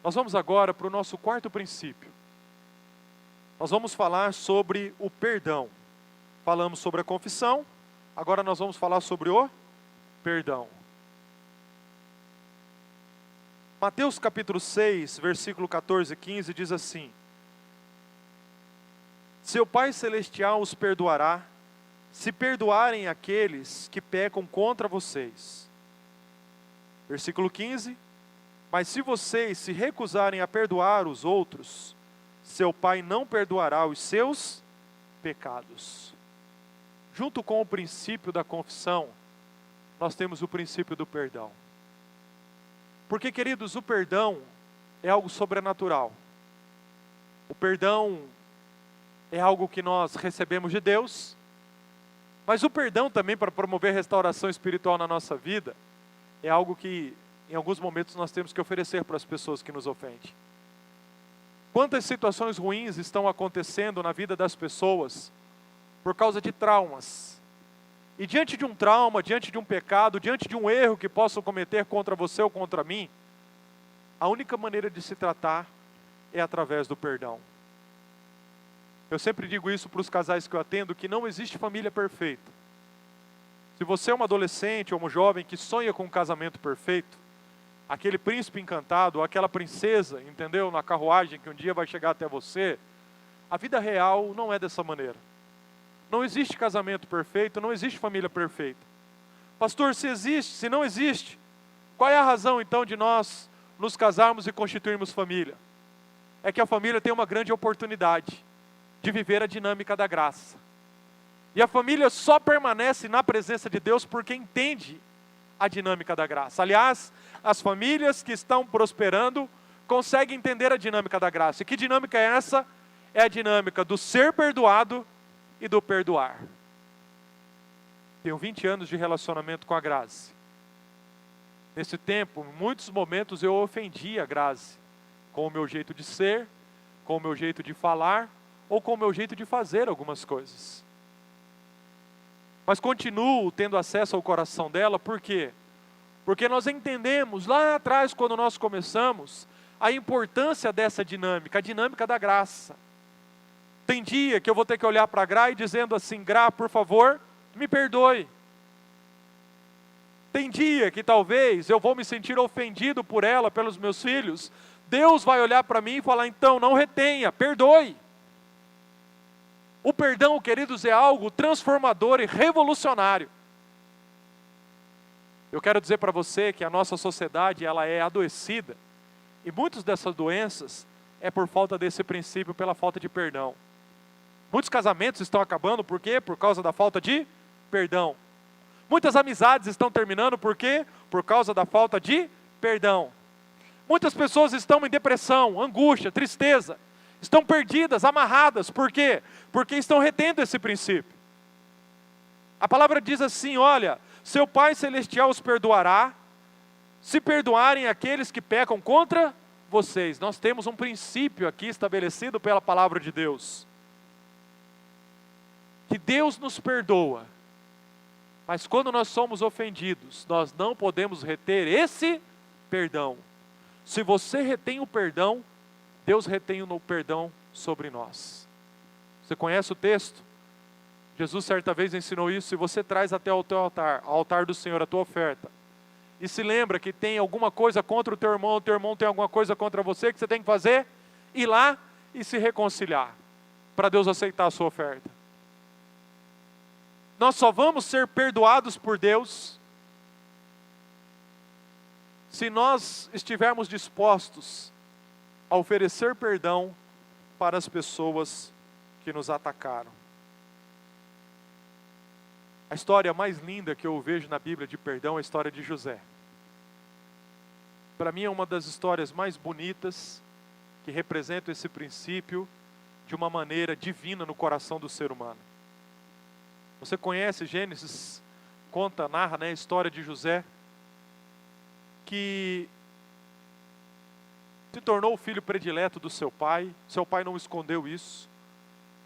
Nós vamos agora para o nosso quarto princípio. Nós vamos falar sobre o perdão. Falamos sobre a confissão, agora nós vamos falar sobre o perdão. Mateus capítulo 6, versículo 14 e 15 diz assim: Seu Pai Celestial os perdoará, se perdoarem aqueles que pecam contra vocês. Versículo 15: Mas se vocês se recusarem a perdoar os outros, seu Pai não perdoará os seus pecados. Junto com o princípio da confissão, nós temos o princípio do perdão. Porque, queridos, o perdão é algo sobrenatural. O perdão é algo que nós recebemos de Deus, mas o perdão também, para promover restauração espiritual na nossa vida, é algo que em alguns momentos nós temos que oferecer para as pessoas que nos ofendem. Quantas situações ruins estão acontecendo na vida das pessoas por causa de traumas? E diante de um trauma, diante de um pecado, diante de um erro que possam cometer contra você ou contra mim, a única maneira de se tratar é através do perdão. Eu sempre digo isso para os casais que eu atendo, que não existe família perfeita. Se você é um adolescente ou um jovem que sonha com um casamento perfeito, aquele príncipe encantado, ou aquela princesa, entendeu? Na carruagem que um dia vai chegar até você, a vida real não é dessa maneira. Não existe casamento perfeito, não existe família perfeita. Pastor, se existe, se não existe, qual é a razão então de nós nos casarmos e constituirmos família? É que a família tem uma grande oportunidade de viver a dinâmica da graça. E a família só permanece na presença de Deus porque entende a dinâmica da graça. Aliás, as famílias que estão prosperando conseguem entender a dinâmica da graça. E que dinâmica é essa? É a dinâmica do ser perdoado e do perdoar. Tenho 20 anos de relacionamento com a Grazi. Nesse tempo, em muitos momentos eu ofendi a Grazi, com o meu jeito de ser, com o meu jeito de falar, ou com o meu jeito de fazer algumas coisas. Mas continuo tendo acesso ao coração dela, por quê? Porque nós entendemos lá atrás, quando nós começamos, a importância dessa dinâmica, a dinâmica da graça. Tem dia que eu vou ter que olhar para a Gra e dizendo assim: Gra, por favor, me perdoe. Tem dia que talvez eu vou me sentir ofendido por ela, pelos meus filhos. Deus vai olhar para mim e falar: então, não retenha, perdoe. O perdão, queridos, é algo transformador e revolucionário. Eu quero dizer para você que a nossa sociedade, ela é adoecida. E muitas dessas doenças é por falta desse princípio, pela falta de perdão. Muitos casamentos estão acabando, por quê? Por causa da falta de perdão. Muitas amizades estão terminando, por quê? Por causa da falta de perdão. Muitas pessoas estão em depressão, angústia, tristeza. Estão perdidas, amarradas, por quê? Porque estão retendo esse princípio. A palavra diz assim, olha, seu Pai Celestial os perdoará, se perdoarem aqueles que pecam contra vocês. Nós temos um princípio aqui estabelecido pela palavra de Deus. Que Deus nos perdoa, mas quando nós somos ofendidos, nós não podemos reter esse perdão. Se você retém o perdão, Deus retém o perdão sobre nós. Você conhece o texto? Jesus certa vez ensinou isso: se você traz até o teu altar, ao altar do Senhor, a tua oferta, e se lembra que tem alguma coisa contra o teu irmão tem alguma coisa contra você, que você tem que fazer? Ir lá e se reconciliar, para Deus aceitar a sua oferta. Nós só vamos ser perdoados por Deus se nós estivermos dispostos a oferecer perdão para as pessoas que nos atacaram. A história mais linda que eu vejo na Bíblia de perdão é a história de José. Para mim é uma das histórias mais bonitas que representam esse princípio de uma maneira divina no coração do ser humano. Você conhece Gênesis, conta, narra, né, a história de José, que se tornou o filho predileto do seu pai não escondeu isso.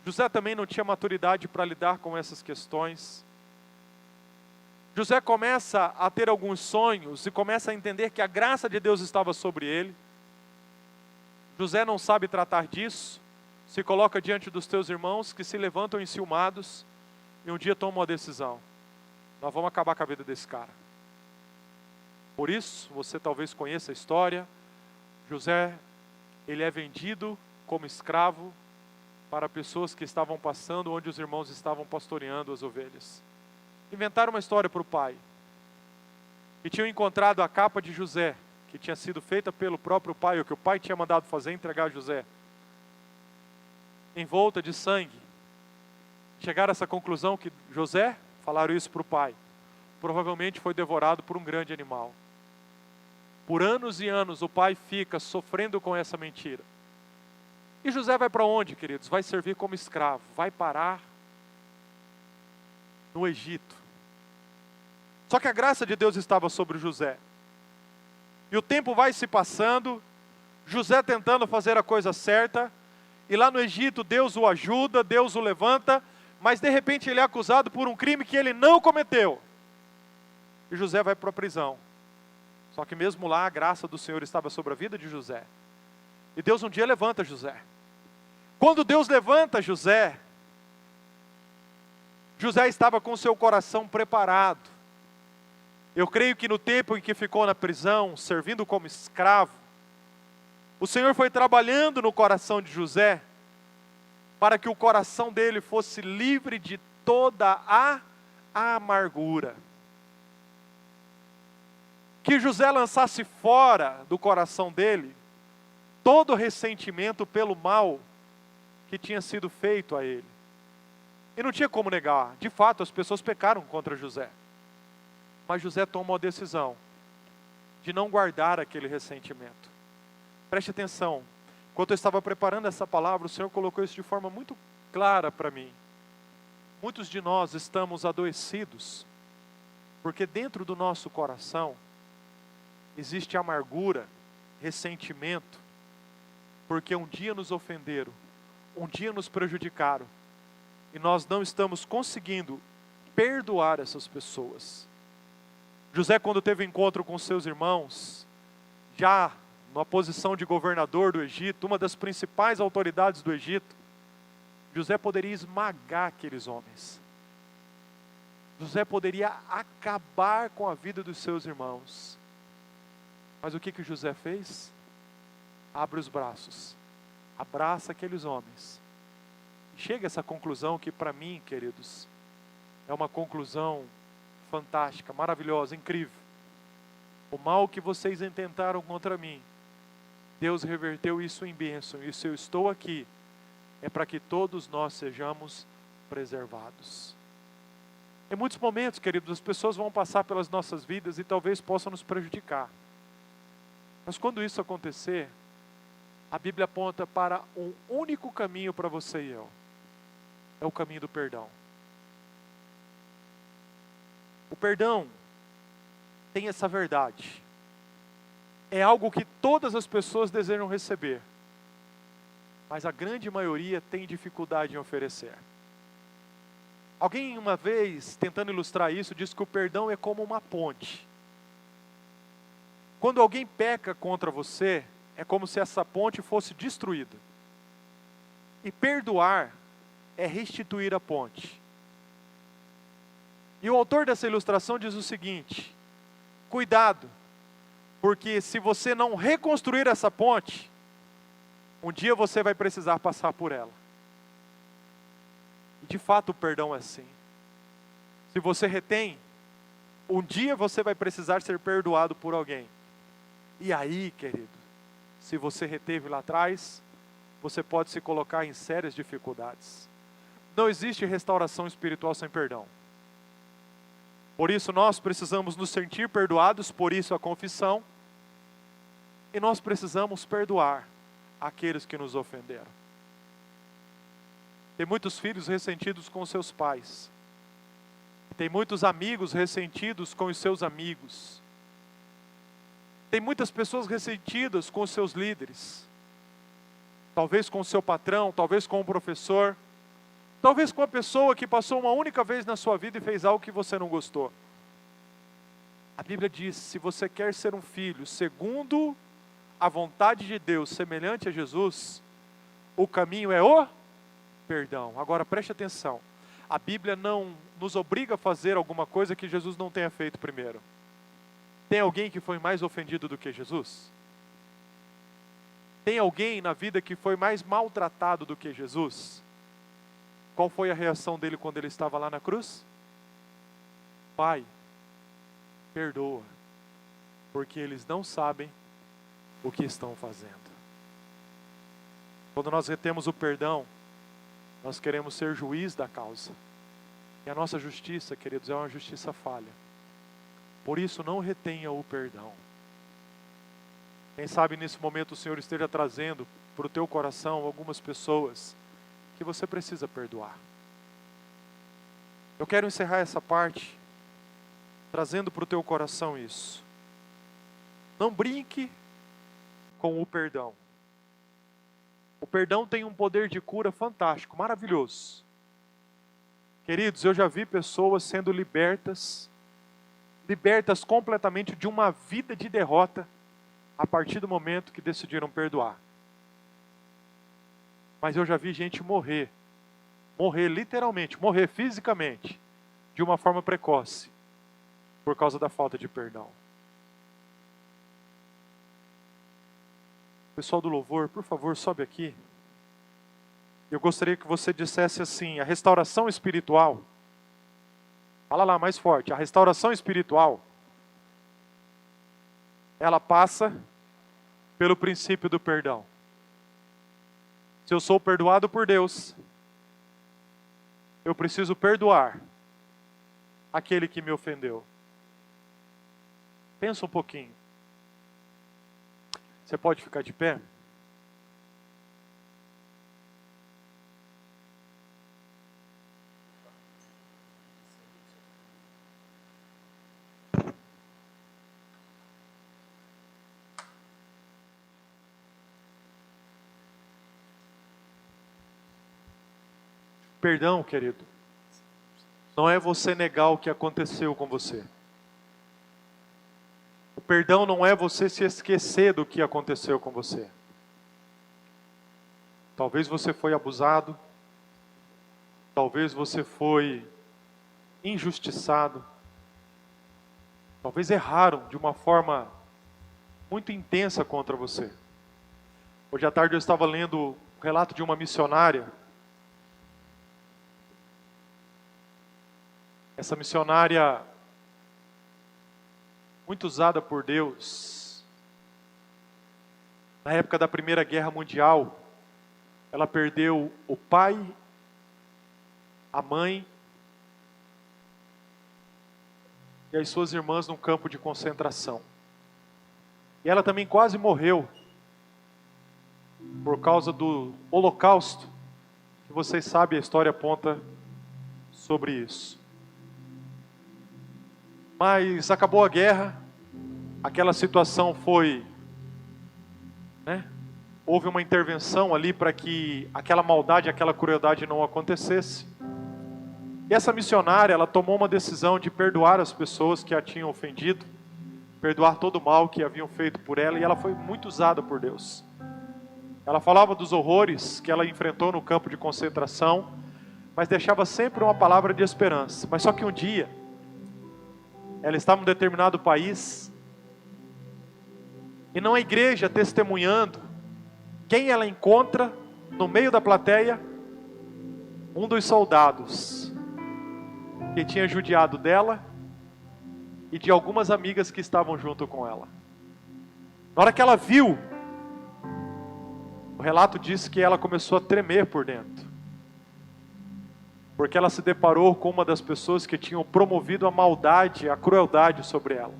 José também não tinha maturidade para lidar com essas questões. José começa a ter alguns sonhos e começa a entender que a graça de Deus estava sobre ele. José não sabe tratar disso, se coloca diante dos teus irmãos que se levantam enciumados e um dia tomam uma decisão: nós vamos acabar com a vida desse cara. Por isso, você talvez conheça a história. José, ele é vendido como escravo para pessoas que estavam passando onde os irmãos estavam pastoreando as ovelhas. Inventaram uma história para o pai. E tinham encontrado a capa de José, que tinha sido feita pelo próprio pai, o que o pai tinha mandado fazer, entregar a José, envolta de sangue. Chegaram a essa conclusão que José, falaram isso para o pai, provavelmente foi devorado por um grande animal. Por anos e anos o pai fica sofrendo com essa mentira. E José vai para onde, queridos? Vai servir como escravo, vai parar no Egito. Só que a graça de Deus estava sobre José. E o tempo vai se passando, José tentando fazer a coisa certa, e lá no Egito Deus o ajuda, Deus o levanta, mas de repente ele é acusado por um crime que ele não cometeu. E José vai para a prisão. Só que mesmo lá a graça do Senhor estava sobre a vida de José. E Deus um dia levanta José. Quando Deus levanta José, José estava com seu coração preparado. Eu creio que no tempo em que ficou na prisão, servindo como escravo, o Senhor foi trabalhando no coração de José, para que o coração dele fosse livre de toda a amargura. Que José lançasse fora do coração dele todo ressentimento pelo mal que tinha sido feito a ele. E não tinha como negar, de fato as pessoas pecaram contra José. Mas José tomou a decisão de não guardar aquele ressentimento. Preste atenção, enquanto eu estava preparando essa palavra, o Senhor colocou isso de forma muito clara para mim. Muitos de nós estamos adoecidos, porque dentro do nosso coração existe amargura, ressentimento, porque um dia nos ofenderam, um dia nos prejudicaram, e nós não estamos conseguindo perdoar essas pessoas. José, quando teve encontro com seus irmãos, já numa posição de governador do Egito, uma das principais autoridades do Egito, José poderia esmagar aqueles homens. José poderia acabar com a vida dos seus irmãos. Mas o que José fez? Abre os braços, abraça aqueles homens. Chega a essa conclusão que para mim, queridos, é uma conclusão fantástica, maravilhosa, incrível. O mal que vocês intentaram contra mim, Deus reverteu isso em bênção. E se eu estou aqui, é para que todos nós sejamos preservados. Em muitos momentos, queridos, as pessoas vão passar pelas nossas vidas e talvez possam nos prejudicar. Mas quando isso acontecer, a Bíblia aponta para um único caminho para você e eu. É o caminho do perdão. O perdão tem essa verdade. É algo que todas as pessoas desejam receber, mas a grande maioria tem dificuldade em oferecer. Alguém uma vez, tentando ilustrar isso, disse que o perdão é como uma ponte. Quando alguém peca contra você, é como se essa ponte fosse destruída. E perdoar é restituir a ponte. E o autor dessa ilustração diz o seguinte: cuidado, porque se você não reconstruir essa ponte, um dia você vai precisar passar por ela. E de fato o perdão é assim. Se você retém, um dia você vai precisar ser perdoado por alguém. E aí, querido, se você reteve lá atrás, você pode se colocar em sérias dificuldades. Não existe restauração espiritual sem perdão. Por isso nós precisamos nos sentir perdoados, por isso a confissão. E nós precisamos perdoar aqueles que nos ofenderam. Tem muitos filhos ressentidos com seus pais. Tem muitos amigos ressentidos com os seus amigos. Tem muitas pessoas ressentidas com os seus líderes. Talvez com o seu patrão, talvez com o professor. Talvez com a pessoa que passou uma única vez na sua vida e fez algo que você não gostou. A Bíblia diz: se você quer ser um filho segundo a vontade de Deus semelhante a Jesus, o caminho é o perdão. Agora preste atenção, a Bíblia não nos obriga a fazer alguma coisa que Jesus não tenha feito primeiro. Tem alguém que foi mais ofendido do que Jesus? Tem alguém na vida que foi mais maltratado do que Jesus? Qual foi a reação dele quando ele estava lá na cruz? Pai, perdoa, porque eles não sabem o que estão fazendo. Quando nós retemos o perdão, nós queremos ser juiz da causa. E a nossa justiça, queridos, é uma justiça falha. Por isso, não retenha o perdão. Quem sabe nesse momento o Senhor esteja trazendo para o teu coração algumas pessoas que você precisa perdoar. Eu quero encerrar essa parte trazendo para o teu coração isso. Não brinque com o perdão. O perdão tem um poder de cura fantástico, maravilhoso. Queridos, eu já vi pessoas sendo libertas completamente de uma vida de derrota, a partir do momento que decidiram perdoar. Mas eu já vi gente morrer literalmente, morrer fisicamente, de uma forma precoce, por causa da falta de perdão. Pessoal do louvor, por favor, sobe aqui. Eu gostaria que você dissesse assim: a restauração espiritual, fala lá mais forte, a restauração espiritual, ela passa pelo princípio do perdão. Se eu sou perdoado por Deus, eu preciso perdoar aquele que me ofendeu. Pensa um pouquinho. Você pode ficar de pé? Perdão, querido, não é você negar o que aconteceu com você. O perdão não é você se esquecer do que aconteceu com você. Talvez você foi abusado, talvez você foi injustiçado, talvez erraram de uma forma muito intensa contra você. Hoje à tarde eu estava lendo o relato de uma missionária. Essa missionária, muito usada por Deus, na época da Primeira Guerra Mundial, ela perdeu o pai, a mãe e as suas irmãs num campo de concentração. E ela também quase morreu por causa do Holocausto, que vocês sabem, a história aponta sobre isso. Mas acabou a guerra, aquela situação foi, houve uma intervenção ali para que aquela maldade, aquela crueldade não acontecesse. E essa missionária, ela tomou uma decisão de perdoar as pessoas que a tinham ofendido, perdoar todo o mal que haviam feito por ela, e ela foi muito usada por Deus. Ela falava dos horrores que ela enfrentou no campo de concentração, mas deixava sempre uma palavra de esperança. Mas só que um dia, ela estava em um determinado país, e numa igreja testemunhando, quem ela encontra no meio da plateia? Um dos soldados que tinha judiado dela e de algumas amigas que estavam junto com ela. Na hora que ela viu, o relato diz que ela começou a tremer por dentro, porque ela se deparou com uma das pessoas que tinham promovido a maldade, a crueldade sobre ela.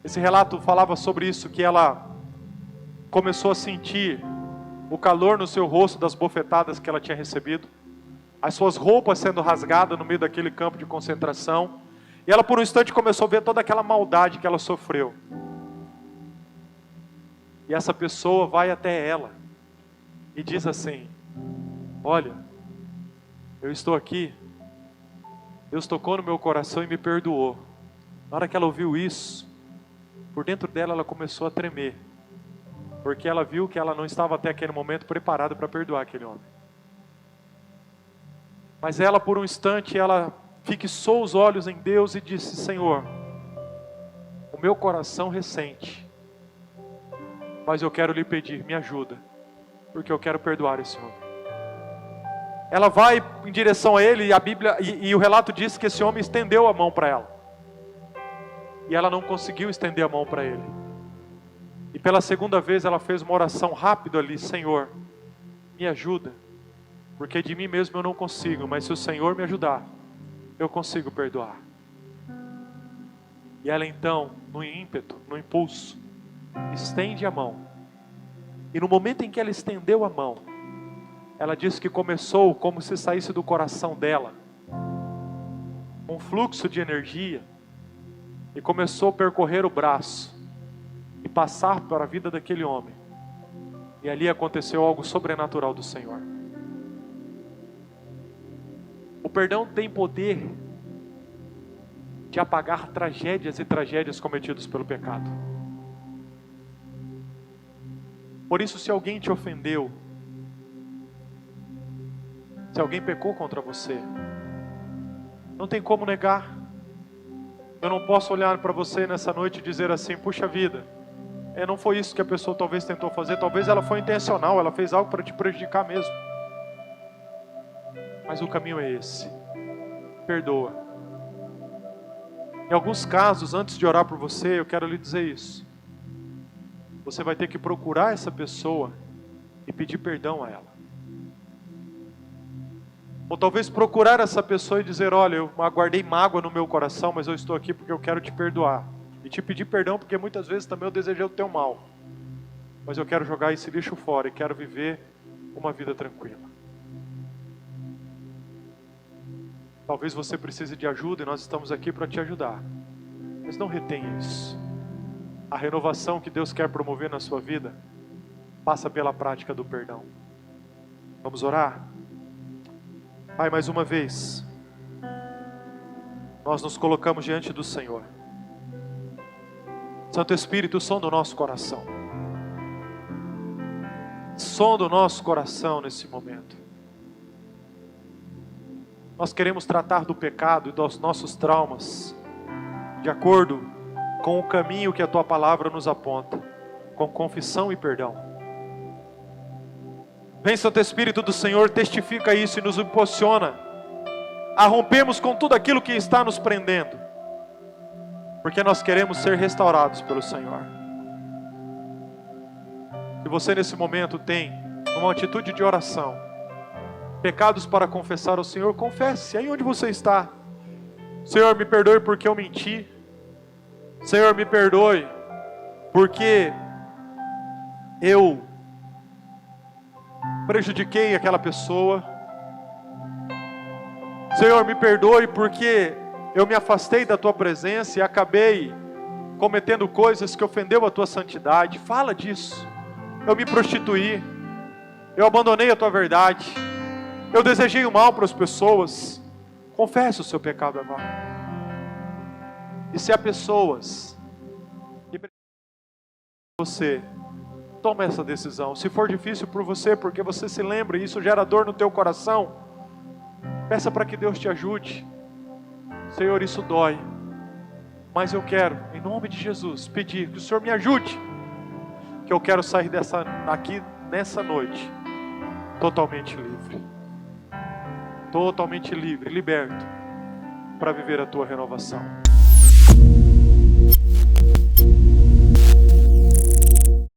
Esse relato falava sobre isso, que ela começou a sentir o calor no seu rosto das bofetadas que ela tinha recebido, as suas roupas sendo rasgadas no meio daquele campo de concentração, e ela por um instante começou a ver toda aquela maldade que ela sofreu. E essa pessoa vai até ela e diz assim: olha, eu estou aqui, Deus tocou no meu coração e me perdoou. Na hora que ela ouviu isso, por dentro dela ela começou a tremer. Porque ela viu que ela não estava até aquele momento preparada para perdoar aquele homem. Mas ela, por um instante, ela fixou os olhos em Deus e disse: Senhor, o meu coração ressente, mas eu quero lhe pedir, me ajuda, porque eu quero perdoar esse homem. Ela vai em direção a ele, e a Bíblia e o relato diz que esse homem estendeu a mão para ela. E ela não conseguiu estender a mão para ele. E pela segunda vez ela fez uma oração rápida ali: Senhor, me ajuda, porque de mim mesmo eu não consigo, mas se o Senhor me ajudar, eu consigo perdoar. E ela então, no ímpeto, no impulso, estende a mão. E no momento em que ela estendeu a mão, ela disse que começou como se saísse do coração dela um fluxo de energia, e começou a percorrer o braço e passar para a vida daquele homem. E ali aconteceu algo sobrenatural do Senhor. O perdão tem poder de apagar tragédias e tragédias cometidas pelo pecado. Por isso, se alguém te ofendeu, se alguém pecou contra você, não tem como negar. Eu não posso olhar para você nessa noite e dizer assim: puxa vida, não foi isso que a pessoa talvez tentou fazer, talvez ela foi intencional, ela fez algo para te prejudicar mesmo. Mas o caminho é esse: perdoa. Em alguns casos, antes de orar por você, eu quero lhe dizer isso: você vai ter que procurar essa pessoa e pedir perdão a ela. Ou talvez procurar essa pessoa e dizer: olha, eu guardei mágoa no meu coração, mas eu estou aqui porque eu quero te perdoar. E te pedir perdão porque muitas vezes também eu desejei o teu mal. Mas eu quero jogar esse lixo fora e quero viver uma vida tranquila. Talvez você precise de ajuda e nós estamos aqui para te ajudar. Mas não retenha isso. A renovação que Deus quer promover na sua vida passa pela prática do perdão. Vamos orar? Pai, mais uma vez, nós nos colocamos diante do Senhor. Santo Espírito, sonda o nosso coração. Sonda o nosso coração nesse momento. Nós queremos tratar do pecado e dos nossos traumas de acordo com o caminho que a Tua Palavra nos aponta, com confissão e perdão. Vem, Santo Espírito do Senhor, testifica isso e nos impulsiona a rompermos com tudo aquilo que está nos prendendo, porque nós queremos ser restaurados pelo Senhor. Se você nesse momento tem uma atitude de oração, pecados para confessar ao Senhor, confesse aí onde você está. Senhor, me perdoe porque eu menti. Senhor, me perdoe porque eu prejudiquei aquela pessoa. Senhor, me perdoe porque eu me afastei da Tua presença e acabei cometendo coisas que ofendeu a Tua santidade. Fala disso. Eu me prostituí, eu abandonei a Tua verdade, eu desejei o mal para as pessoas. Confesse o seu pecado agora. E se há pessoas que você, toma essa decisão. Se for difícil por você, porque você se lembra e isso gera dor no teu coração, peça para que Deus te ajude. Senhor, isso dói, mas eu quero, em nome de Jesus, pedir que o Senhor me ajude, que eu quero sair daqui nessa noite totalmente livre, liberto, para viver a Tua renovação.